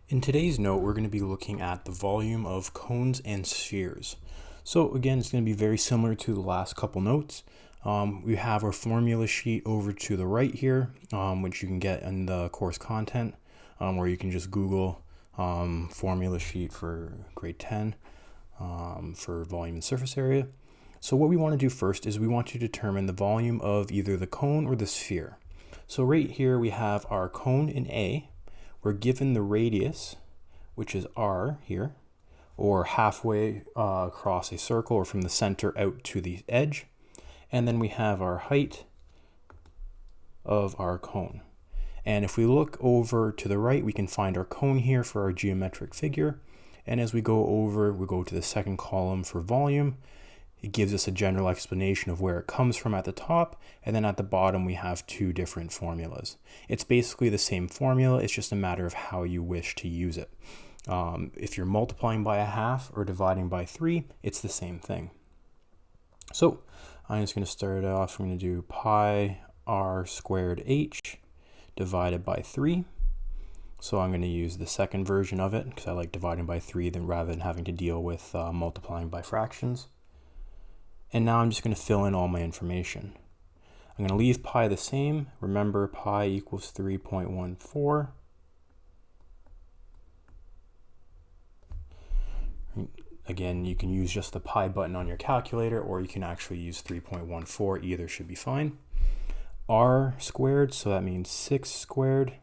In today's note, we're going to be looking at the volume of cones and spheres. So again, it's going to be very similar to the last couple notes. We have our formula sheet over to the right here, which you can get in the course content, where you can just Google formula sheet for grade 10 for volume and surface area. So what we want to do first is we want to determine the volume of either the cone or the sphere. So right here we have our cone in A. We're given the radius, which is r here, or halfway across a circle or from the center out to the edge. And then we have our height of our cone. And if we look over to the right, we can find our cone here for our geometric figure. And as we go over, we go to the second column for volume. It gives us a general explanation of where it comes from at the top, and then at the bottom we have two different formulas. It's basically the same formula, it's just a matter of how you wish to use it. If you're multiplying by a half or dividing by 3, it's the same thing. So I'm just going to start off, I'm going to do pi r squared h divided by 3. So I'm going to use the second version of it because I like dividing by 3 rather than having to deal with multiplying by fractions. And now I'm just going to fill in all my information. I'm going to leave pi the same. Remember, pi equals 3.14. Again, you can use just the pi button on your calculator, or you can actually use 3.14. Either should be fine. R squared, so that means 6 squared.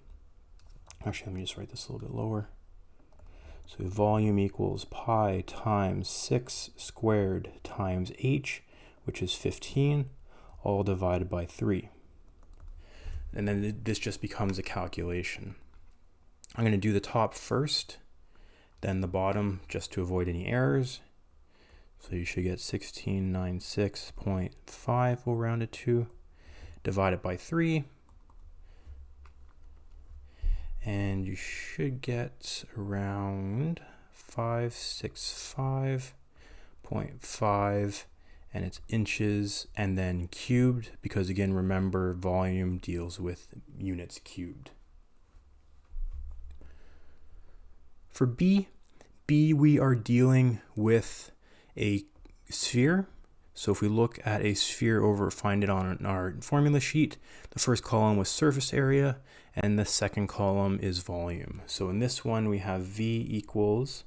Actually, let me just write this a little bit lower. So volume equals pi times 6 squared times h, which is 15, all divided by 3. And then this just becomes a calculation. I'm going to do the top first, then the bottom, just to avoid any errors. So you should get 1696.5, we'll round it to, divided by 3. And you should get around 565.5, and it's inches and then cubed, because again, remember, volume deals with units cubed. For B, we are dealing with a sphere. So if we look at a sphere find it on our formula sheet, the first column was surface area, and the second column is volume. So in this one, we have V equals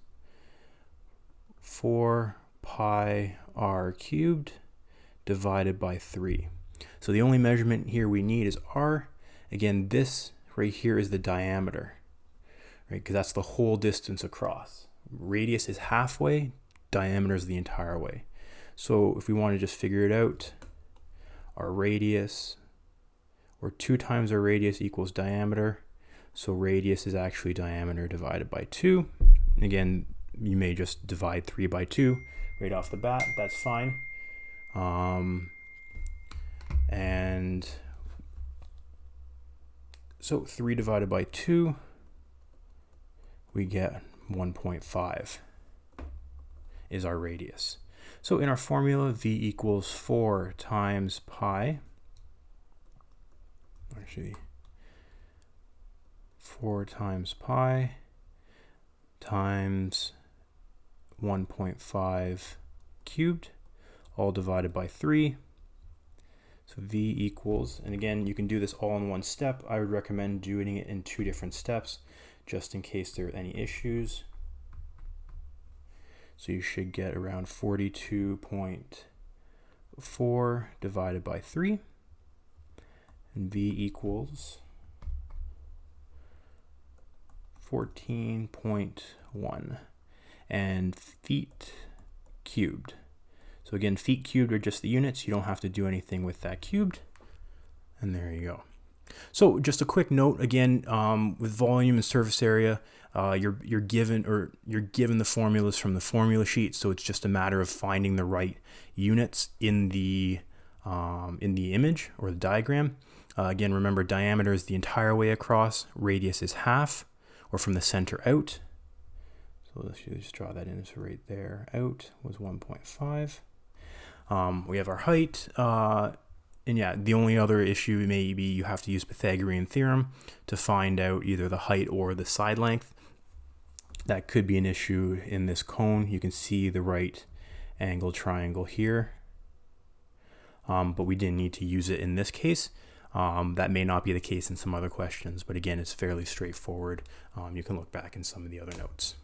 4 pi r cubed divided by 3. So the only measurement here we need is r. Again, this right here is the diameter, right? Because that's the whole distance across. Radius is halfway, diameter is the entire way. So if we want to just figure it out, our radius, or 2 times our radius equals diameter. So radius is actually diameter divided by 2. Again, you may just divide 3 by 2 right off the bat. That's fine. And so 3 divided by 2, we get 1.5 is our radius. So in our formula, V equals 4 times pi. Actually, 4 times pi times 1.5 cubed, all divided by 3. So V equals, and again, you can do this all in one step. I would recommend doing it in 2 different steps, just in case there are any issues. So you should get around 42.4 divided by 3. And V equals 14.1. And feet cubed. So again, feet cubed are just the units. You don't have to do anything with that cubed. And there you go. So just a quick note again, with volume and surface area, you're given the formulas from the formula sheet. So it's just a matter of finding the right units in the image or the diagram. Again, remember, diameter is the entire way across, radius is half, or from the center out. So let's just draw that in. So right there, out was 1.5. We have our height, and yeah, the only other issue may be you have to use Pythagorean theorem to find out either the height or the side length. that could be an issue in this cone. You can see the right angle triangle here, but we didn't need to use it in this case. That may not be the case in some other questions, but again, it's fairly straightforward. You can look back in some of the other notes.